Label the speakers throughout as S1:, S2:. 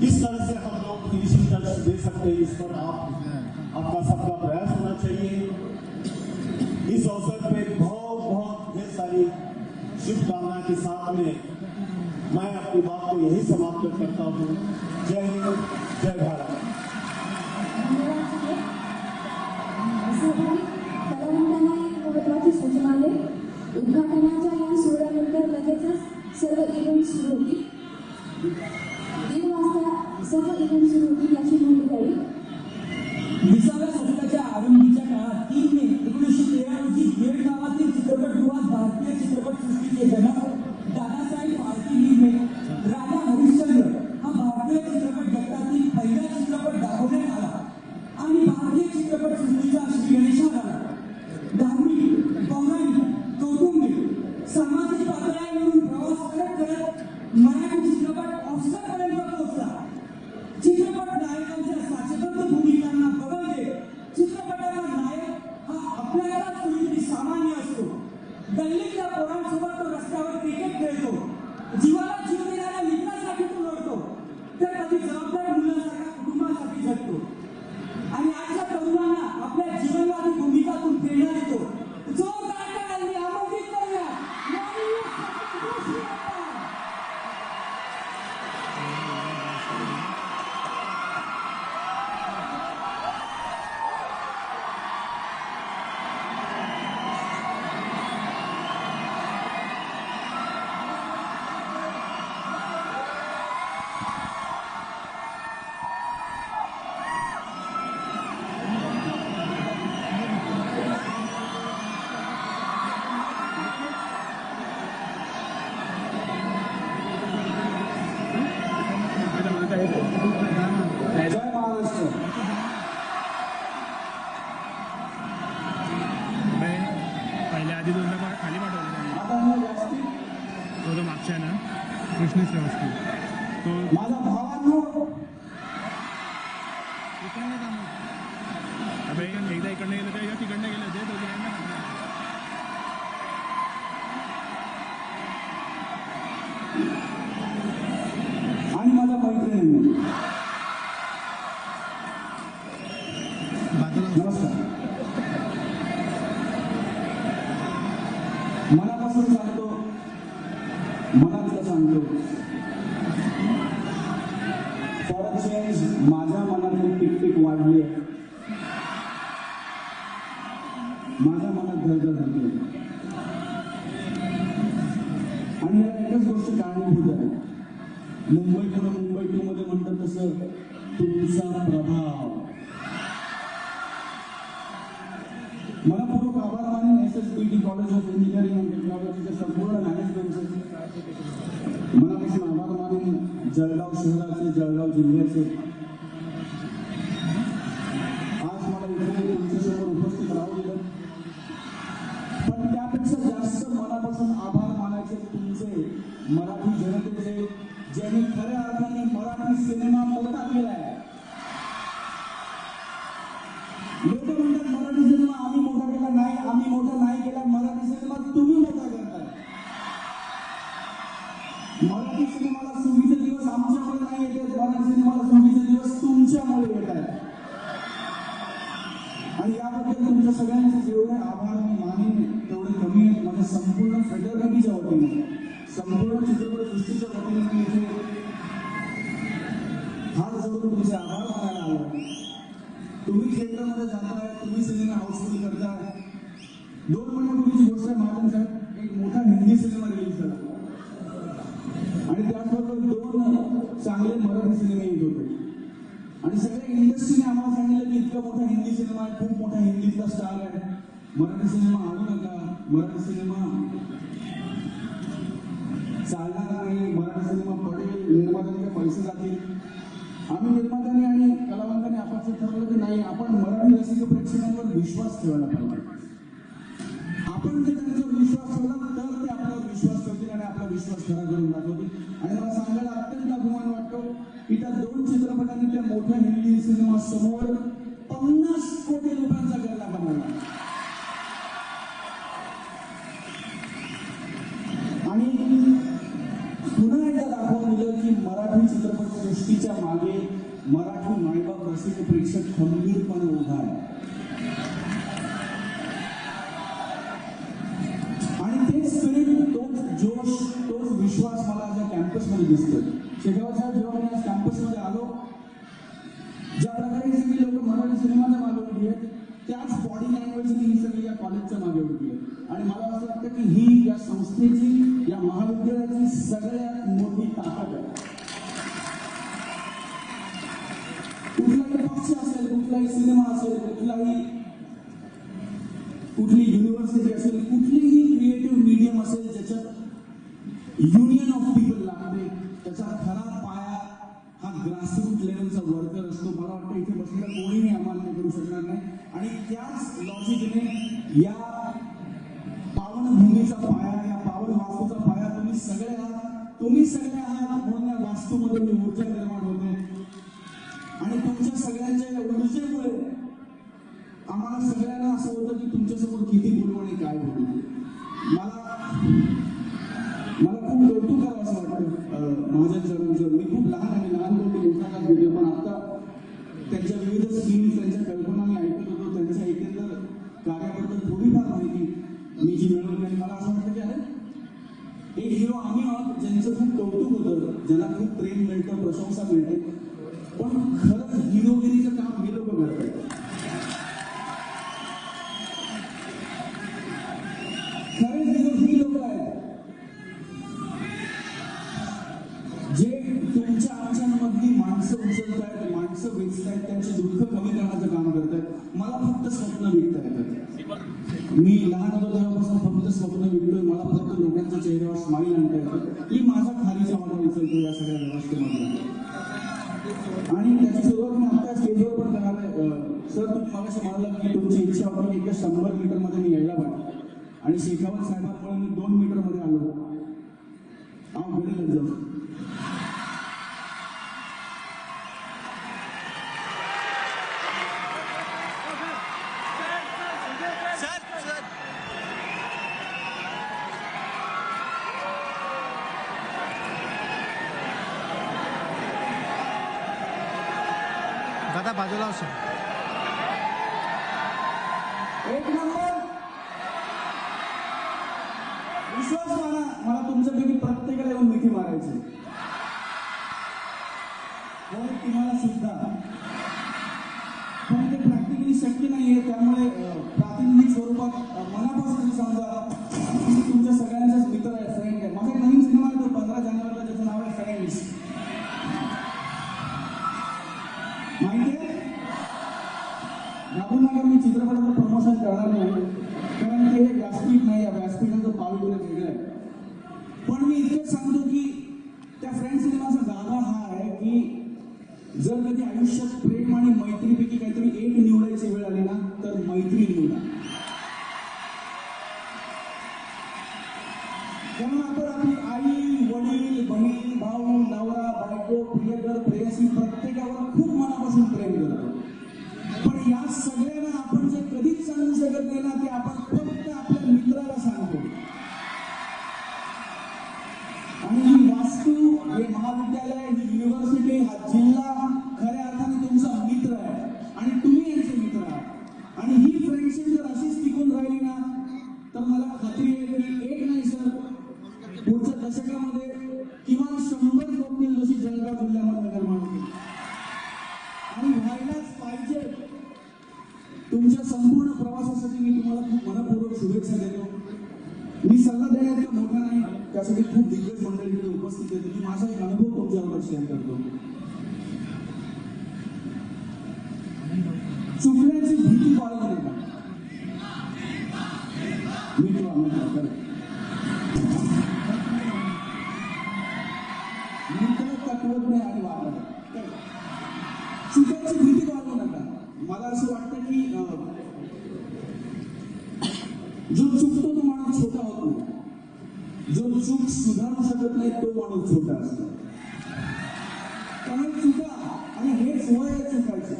S1: इस तरह से हम लोग finishing touch दे सकते हैं। इस पर आपका सबका प्रयास होना चाहिए। इस अवसर पे बहुत बहुत ढेर सारी शुभकामनाएं के साथ में मैं अपनी बात को यही समाप्त करता हूँ। जय हिंद, जय भारत।
S2: महत्वाची सूचना आहे। उद्घाटनाच्या या सोहळ्यानंतर लगेचच सर्व इव्हेंट सुरू होतील। 1:30 वाजता सर्व इव्हेंट सुरू होतील याची नोंद घ्यावी।
S3: 20व्या शतकाच्या आरंभीच्या काळात 3 मे 1913 रोजी गेट गावातील चित्रपटगृहात भारतीय चित्रपटसृष्टीचे जनक दादासाहेब फाळके यांनी राजा हरिश्चंद्र हा भारतीय चित्रपट जगतातील पहिला चित्रपट दाखवण्यात आला आणि भारतीय चित्रपटसृष्टीचा श्री गणेशा झाला। धार्मिक, पौराणिक, कौटुंबिक, सामाजिक पातळ्यांवरून प्रवास करत करत मराठी चित्रपट ऑस्करपर्यंत पोहोचला। चित्रपट नायकांच्या साचेबद्ध भूमिकांना बदल देत चित्रपटाचा नायक हा आपल्याला कोणीतरी सामान्य असतो। गल्लीतल्या पोरांसोबत तो रस्त्यावर क्रिकेट खेळतो, जीवाला जीव देणाऱ्या मित्रासाठी तो लढतो, तर कधी जबाबदार मुलांसारखा कुटुंबासाठी जगतो आणि आजच्या तरुणांना आपल्या जीवनवादी भूमिकातून प्रेरणा देतो। जोरदार टाळ्यांनी आमंत्रित करूया
S4: जय महाराष्ट्र।
S5: पहिल्या आधी दोनदा खाली पाठवलं तो मागच्या ना कृष्ण श्रीवास्तव तो
S4: माझा भावांनो
S5: एकदा इकडनं गेलं तर तिकडनं गेलं ते दोघांना
S4: आणि माझा मैत्रिणी नमस्कार। मनापासून सांगतो, मनातलं सांगतो, फॉर अ चेंज माझ्या मनातली टिकटिक वाढली, माझ्या मनात धडधड झाली आणि याला एकच गोष्ट कारणीभूत आहे। मुंबई पुणे मुंबई 2 मध्ये म्हणतात तसं तुमचा प्रभाव। मनपूर्वक आभार मानेन SSBT college of engineering and टेक्नॉलॉजीच्या संपूर्ण मॅनेजमेंटचे। मनापासून आभार मानेन जळगाव शहराचे, जळगाव जिल्ह्याचे। आज मला इथे तुमच्यासमोर उपस्थित राहू दिलं, पण त्यापेक्षा जास्त मनापासून आभार मानायचे तुमचे, मराठी जनतेचे, ज्यांनी खऱ्या अर्थाने मराठी सिनेमा मोठा केलाय। लोक म्हणतात मराठी सिनेमा आम्ही मोठा केला नाही, आम्ही मोठा नाही केला, मराठी सिनेमा तुम्ही मोठा करताय। मराठी सिनेमाला सुगीचे दिवस आमच्यामुळे नाही येत, मराठी सिनेमाला सुगीचे दिवस तुमच्यामुळे येत आहेत आणि याबद्दल तुमच्या सगळ्यांचे जेवढे आभार मी मानेन तेवढे कमी आहेत। माझ्या संपूर्ण फेडरकमीच्या वतीने, संपूर्ण चित्रपटसृष्टीच्या वतीने मी इथे हात जोडून तुमचे आभार मानायला आलो। तुम्ही थिएटरमध्ये जाताय, तुम्ही सिनेमा हाऊसफुल करताय। 2 महिन्यापूर्वीची गोष्ट आहे महाजन साहेब, एक मोठा हिंदी सिनेमा रिलीज झाला आणि त्याचबरोबर 2 चांगले मराठी सिनेमे येत होते आणि सगळ्या इंडस्ट्रीने आम्हाला सांगितलं की इतका मोठा हिंदी सिनेमा आहे, खूप मोठा हिंदीतला स्टार आहे, मराठी सिनेमा आणू नका, मराठी सिनेमा चालणार नाही, मराठी सिनेमा पडेल, निर्मात्यांचे पैसे जातील। आम्ही निर्मात्यांनी आणि कलावंतांनी आपण ठरवलं की नाही, आपण मराठी रसिक प्रेक्षकांवर विश्वास ठेवायला पाहिजे। आपण जर त्यांच्यावर विश्वास ठेवला तर ते आपल्यावर विश्वास ठेवतील आणि आपला विश्वास खरा करून दाखवतील। आणि मला सांगायला अत्यंत अभिमान वाटतो की त्या 2 चित्रपटांनी त्या मोठ्या हिंदी सिनेमा समोर 50 कोटी रुपयांचा गल्ला बनवला आणि पुन्हा एकदा दाखवून दिलं की मराठी चित्रपटसृष्टी सृष्टीच्या मागे मराठी मायबाप रसिक प्रेक्षक खंबीरपणे उभा आहे. आणि ते स्पिरिट, तोच जोश, तोच विश्वास मला या कॅम्पसमध्ये दिसतोय. शेखावत साहेब, जेव्हा मी आज कॅम्पसमध्ये आलो, ज्या प्रकारे ही सगळी लोक मराठी सिनेमाच्या मागे उभी आहेत, त्याच बॉडी लँग्वेजने ही सगळी या कॉलेजच्या मागे उभी आहेत. आणि मला असं वाटतं की ही या संस्थेची, या महाविद्यालयाची सगळ्यात मोठी ताकद आहे. कुठलाही पक्ष असेल, कुठलाही सिनेमा असेल, कुठली युनिव्हर्सिटी असेल, कुठलीही क्रिएटिव्ह मीडियम असेल ज्याच्यात युनियन ऑफ पीपल लागते, त्याचा खरा पाया हा ग्रासरूट लेवलचा वर्कर असतो. मला वाटतं इथे बसलेला कोणीही अमान्य करू शकणार नाही. आणि त्याच लॉजिकने या पावन भूमीचा पाया, या पावन वास्तूचा पाया तुम्ही सगळे आहात म्हणून या वास्तूमध्ये मी ऊर्जा निर्माण होते. आणि तुमच्या सगळ्यांच्या या ऊर्जेमुळे आम्हाला सगळ्यांना असं होतं की तुमच्यासमोर किती बोलू आणि काय बोलू. मला खूप कौतुक करावं असं वाटतं माझ्या सरांचं. मी खूप लहान आहे, लहान मोठी मोठा काळ घेतले, पण आता त्यांच्या विविध स्कीम्स, त्यांच्या कल्पना मी ऐकत होतो. त्यांच्या एकंदर कार्याबद्दल थोडीफार माहिती मी जी मिळवली आणि मला असं वाटतं की अरे एक हिरो आम्ही आहोत ज्यांचं खूप कौतुक होतं, ज्यांना खूप प्रेम मिळतं, प्रशंसा मिळते, पण खरंच हिरोगिरीचं काम हे लोक करतात. खरे हिरो ही लोक आहेत जे तुमच्या आमच्यामधली माणसं उचलतायत, माणसं वेचतायत, त्यांचे दुःख कमी करण्याचं काम करतायत. मला फक्त स्वप्न विकता येतात. मी लहान होतो तेव्हापासून फक्त स्वप्न विकतोय. मला फक्त लोकांच्या चेहऱ्यावर स्माईल आणता येतं. ही माझा खालीचा वाटा उचलतो या सगळ्या व्यवस्थेमध्ये. आणि त्याची सुरुवात मी आता स्टेजवर पण करणार आहे. सर, तुम्ही मगाशी म्हणाला की तुमची इच्छा होती की 100 मीटरमध्ये मी यायला पाहिजे, आणि शेखावत साहेबांमुळे मी 2 मीटरमध्ये आलो. गेलेलं जाऊ.
S5: दादा बाजूला असो.
S4: एक नंबर विश्वास माना, मला तुमच्यापैकी प्रत्येकाला येऊन मिठी मारायची. हो, तुम्हाला सुद्धा, पण ते प्रॅक्टिकली शक्य नाहीये. त्यामुळे प्रातिनिधिक स्वरूपात मनापासून समजा मी तुमच्या सगळ्यांचाच मित्र आहे, फ्रेंड आहे. माझा नवीन सिनेमा आहे तो 15 जानेवारीला, त्याचं नाव आहे फ्रेंड्स. माहितीये, घाबरू नका, मी चित्रपटाचं प्रमोशन करणार नाही, कारण ते व्यासपीठ नाही, या व्यासपीठाचं पाऊल वेगळं आहे. पण मी इतकंच सांगतो की त्या फ्रेंड सिनेमाचा गाभा हा आहे की जर कधी आयुष्यात प्रेम आणि मैत्रीपैकी काहीतरी एक निवडायची वेळ आली ना, तर मैत्री निवडा. कारण आपण आपली आई, वडील, बहीण, भाऊ, नवरा, बायको, प्रियकर, प्रेयसी प्रत्येकावर खूप मनापासून प्रेम करतो. पण या सगळ्यांना आपण जे कधीच सांगू शकत नाही ना, ते आपण फक्त आपल्या मित्राला सांगतो. आणि ही वास्तू, हे महाविद्यालय, ही युनिव्हर्सिटी, हा जिल्हा खऱ्या अर्थाने तुमचा मित्र आहे आणि तुम्ही यांचे मित्र आहात. आणि ही फ्रेंडशिप जर अशीच टिकून राहिली ना, तर मला खात्री आहे की एक नाही सर, पुढच्या दशकामध्ये किमान 100 स्वप्नील जशी जळगाव जिल्ह्यामध्ये निर्माण होतील. आणि व्हायलाच पाहिजे. तुमच्या संपूर्ण प्रवासासाठी मी तुम्हाला खूप मनपूर्वक शुभेच्छा देतो. मी सल्ला देण्याचा मोठा नाही, त्यासाठी खूप दिग्गज मंडळी इथे उपस्थित आहेत. मी माझा एक अनुभव तुमच्याबरोबर शेअर करतो. चुकण्याची भीती बाळगू नका. तत्वज्ञ आणि वापर चुकांची भीती बाळगू नका. मला असं वाटतं की जो चुकतो तो माणूस छोटा होतो, जो चूक सुधारू शकत नाही तो माणूस छोटा असतो. त्यामुळे चुका, आणि हेच वय आहे चुकायचं.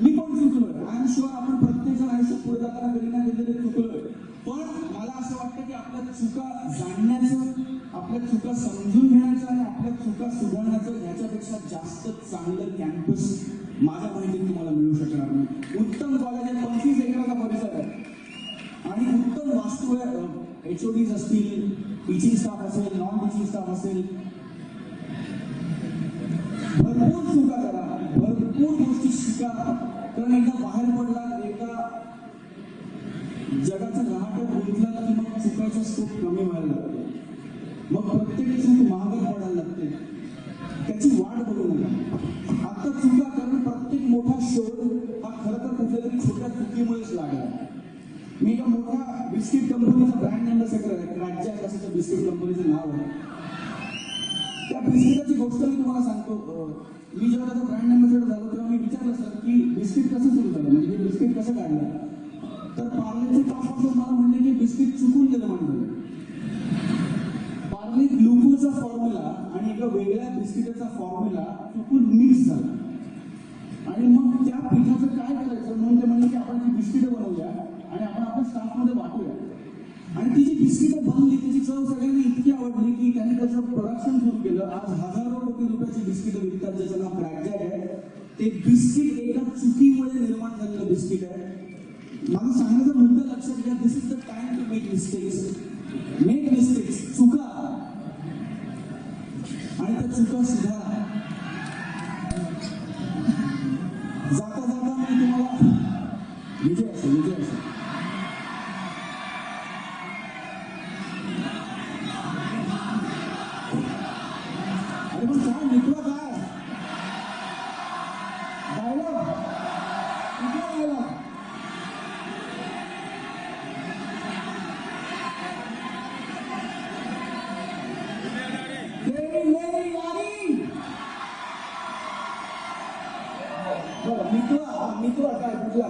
S4: मी पण चुकलोय, आय एम शुअर आपण प्रत्येक जण आयुष्यात पुढे जाताना कधी ना कधीतरी चुकलोय. पण मला असं वाटतं की आपल्या चुका जाणण्याचं आपल्या चुका समजून घेण्याचं आणि आपल्या चुका सुधारण्याचं ह्याच्यापेक्षा जास्त चांगलं कॅम्पस माझ्या माहितीत तुम्हाला मिळू शकणार नाही. उत्तम कॉलेज आहे, 25 एकराचा परिसर आहे आणि उत्तम वास्तू आहे. HODs असतील, टीचिंग स्टाफ असेल, नॉन टीचिंग स्टाफ असेल, भरपूर चुका करा, भरपूर गोष्टी शिका. कारण एकदा बाहेर पडला, एकदा जगाचं रहाट गुंतला की मग चुकायचा स्कोप कमी व्हायला लागतो. मग प्रत्येक चूक महागात पडायला लागते. त्याची वाट बघू नका. आता चुका करणं, प्रत्येक मोठा शोध हा खरं तर कुठल्या तरी छोट्या चुकीमुळेच लागला. मी एका मोठ्या बिस्किट कंपनीचा ब्रँड अँबॅसेडर आहे. राज्य कशाचं बिस्किट कंपनीचं नाव आहे. त्या बिस्किटाची गोष्ट मी तुम्हाला सांगतो. मी जेव्हा त्याचा ब्रँड अँबॅसेडर झालो तेव्हा मी विचारलं सर की बिस्किट कसं सुरू झालं, म्हणजे हे बिस्किट कसं काढलं. तर पार्लेचे टॉप मला म्हणले की बिस्किट चुकून निर्माण झालं. पार्ले ग्लुकोजचा फॉर्म्युला आणि एका वेगळ्या बिस्किटाचा फॉर्म्युला चुकून मिक्स झाला आणि मग त्या पिठाचं काय करायचं म्हणून ते म्हणले की आपण ती बिस्किटं बनवूया आणि आपण आपल्या स्टाफमध्ये वाटूया. आणि ती जी बिस्किटं बनली त्याची चव सगळ्यांना इतकी आवडली की त्यांनी त्याचं प्रोडक्शन सुरू केलं. आज हजारो कोटी रुपयाची बिस्किटं विकतात ज्याचं नाव क्रॅकजॅक आहे. ते बिस्किट एका चुकीमुळे निर्माण झालेलं बिस्किट आहे. मला सांगायचा मुद्दा लक्षात घ्या. This is the time to make mistakes. Make mistakes, चुका आणि त्या चुका सुधारा. जाता जाता मी तुम्हाला विजय असेल. अरे पण काय मित्र काय डायलॉग मित्र काय कुठला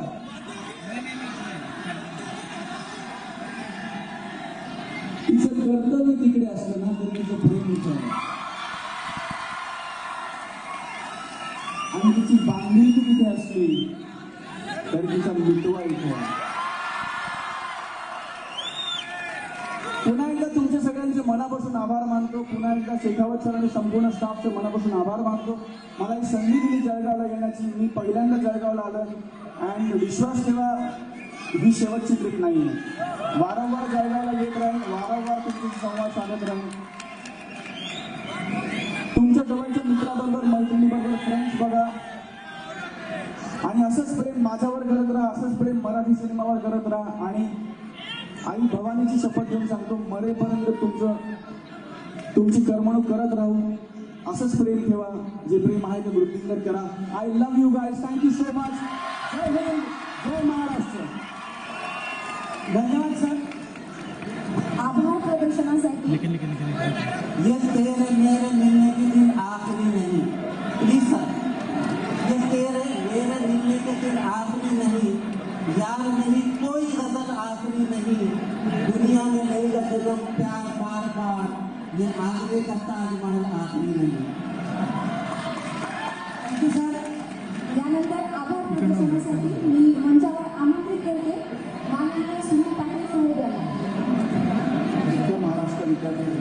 S4: तिचं कर्तव्य तिकडे असतं ना तरी तिचं प्रेम इथं आणि तिची बांधिलकी तिथे असली तरी तिचा मितवा इथे. पुन्हा एकदा तुमच्या सगळ्यांचे मनापासून आभार मानतो. पुन्हा एकदा शेखावत सर आणि संपूर्ण स्टाफचे मनापासून आभार मानतो. मला ही संधी दिली जळगावला येण्याची. मी पहिल्यांदा जळगावला आलो अँड विश्वास ठेवा ही शेवटची ट्रिप नाही आहे. वारंवार जळगावला येत राहील, वारंवार तुमचे संवाद साधत राहील. तुमच्या जवळच्या मित्राबरोबर, मैत्रिणीबरोबर फ्रेंड्स बघा आणि असंच प्रेम माझ्यावर करत राहा, असंच प्रेम मराठी सिनेमावर करत राहा. आणि आई भवानीची शपथ घेऊन सांगतो, मरेपर्यंत तुमची करमणूक करत राहू. असंच प्रेम ठेवा. जे प्रेम आहे ते वृद्धिंगत करा. I love you guys. Thank you so much. जय हिंद, जय महाराष्ट्र.
S3: धन्यवाद सर.
S2: आभार प्रदर्शनासाठी.
S3: ये तेरे मेरे मिलने के दिन आखिरी नहीं. प्लीज सर, ये तेरे मेरे मिलने के दिन आखिरी नहीं. यार नहीं कोई गजल आखिरी नहीं. दुनिया में नई गजलों प्यार बार बार. ये आगरे का ताजमहल आखिरी नहीं. Thank you sir.
S2: यानंतर आभार प्रदर्शनासाठी मी मंचावर आमंत्रित करते माननीय सुनील पाटील महोदयांना.
S1: महाराष्ट्र विद्यार्थी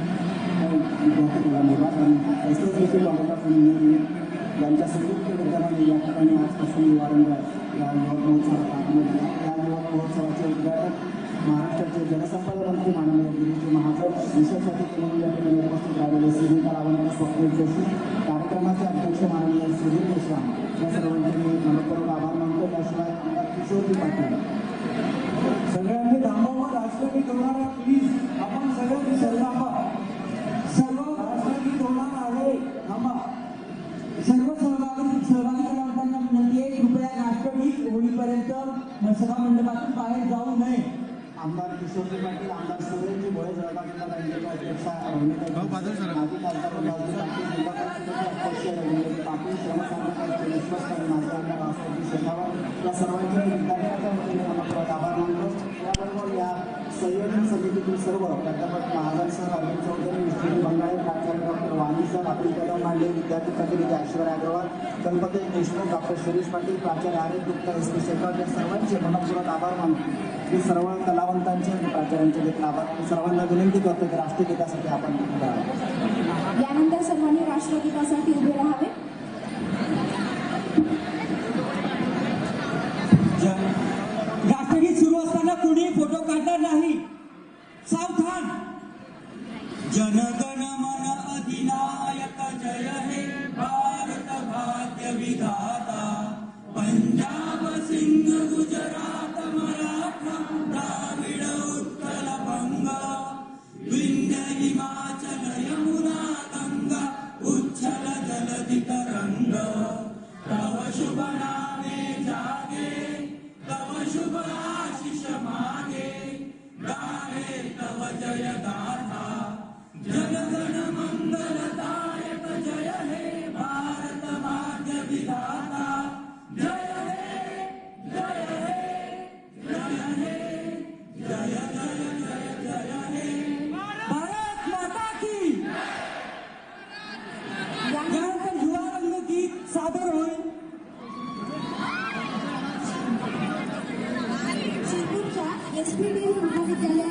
S1: यांच्या संयुक्त विद्यमाने या ठिकाणी आजपासून वारंवार या युवक महोत्सवाचे उद्घाटन महाराष्ट्राचे जलसंपदा मंत्री माननीय गिरीश महाजन, विशेष अतिथी म्हणून या ठिकाणी उपस्थित राहिलेले श्री कलावंत स्वप्नील जोशी, कार्यक्रमाचे अध्यक्ष माननीय सुधीर मेश्राम या सर्वांचे मी मनपूर्वक आभार मानतो. त्याशिवाय आमदार किशोरजी पाटील.
S4: सगळ्यांनी थांबावं. राजकीय होणार आहे प्लीज. आपण सगळ्यांनी थांबा. सर्व राजकीय होणार आहे. थांबा.
S3: सर्व सहभागी कलावंतांना विनंती आहे, कृपया राष्ट्रगीत होईपर्यंत सभा मंडपातून बाहेर जाऊ नये.
S1: आमदार किशोरजी पाटील, आमदार सुरेशजी भोळे, जळगाव जिल्हा बँकेचे अध्यक्ष माजी खासदार बाळाजी पाटील, जिल्हा परिषदेचे अध्यक्ष रवींद्र पाटील, श्रमसाधक विश्वासकारी माजी आमदार वासुदेव शेखावत या सर्वांचे विद्यार्थ्यांच्या वतीने मनपूर्वक आभार मानतो. याबरोबर या
S6: संयोजन समितीतील सर्व प्राध्यापक महाजन सर, अरविंद चौधरी, विष्णू बंगाळे, प्राचार्य डॉक्टर वाणी सर, अतुल कदम मांडे, विद्यार्थी प्रतिनिधी ऐश्वर्या अग्रवाल, गणपती देशमुख, डॉक्टर शिरीष पाटील, प्राचार्य आरिफ गुप्ता, एस पी शेखर, या सर्वांचे मनपूर्वक आभार मानतो. मी सर्व कलावंतांचे आणि प्राचार्यांचे देखील आभार. मी सर्वांना विनंती करतो की राष्ट्रगीतासाठी आपण उभे राहावे.
S2: यानंतर सर्वांनी राष्ट्रगीतासाठी उभे राहावे.
S3: राष्ट्रगीत सुरू असताना कुणी फोटो काढणार नाही. सावधान. जनगण मन अधिनायक जय हे भारत भाग्य विधाता. पंजाब सिंध गुजरात मराठा द्राविड उत्कल बंग. विंध्य हिमाचल यमुना गंगा उच्छल जलधि तरंग. तव शुभ नामे जागे, तव शुभ आशिष मागे. गाहे तव जय गाथा. जनगण मंगलदायक जय हे भारत भाग्य विधाता. जय हे जय हे जय हे जय जय जय जय हे भारत माता की. यानंतर युवा रंग गीत सादर होईल.
S2: शिरपूरच्या एसपीडी महाविद्यालय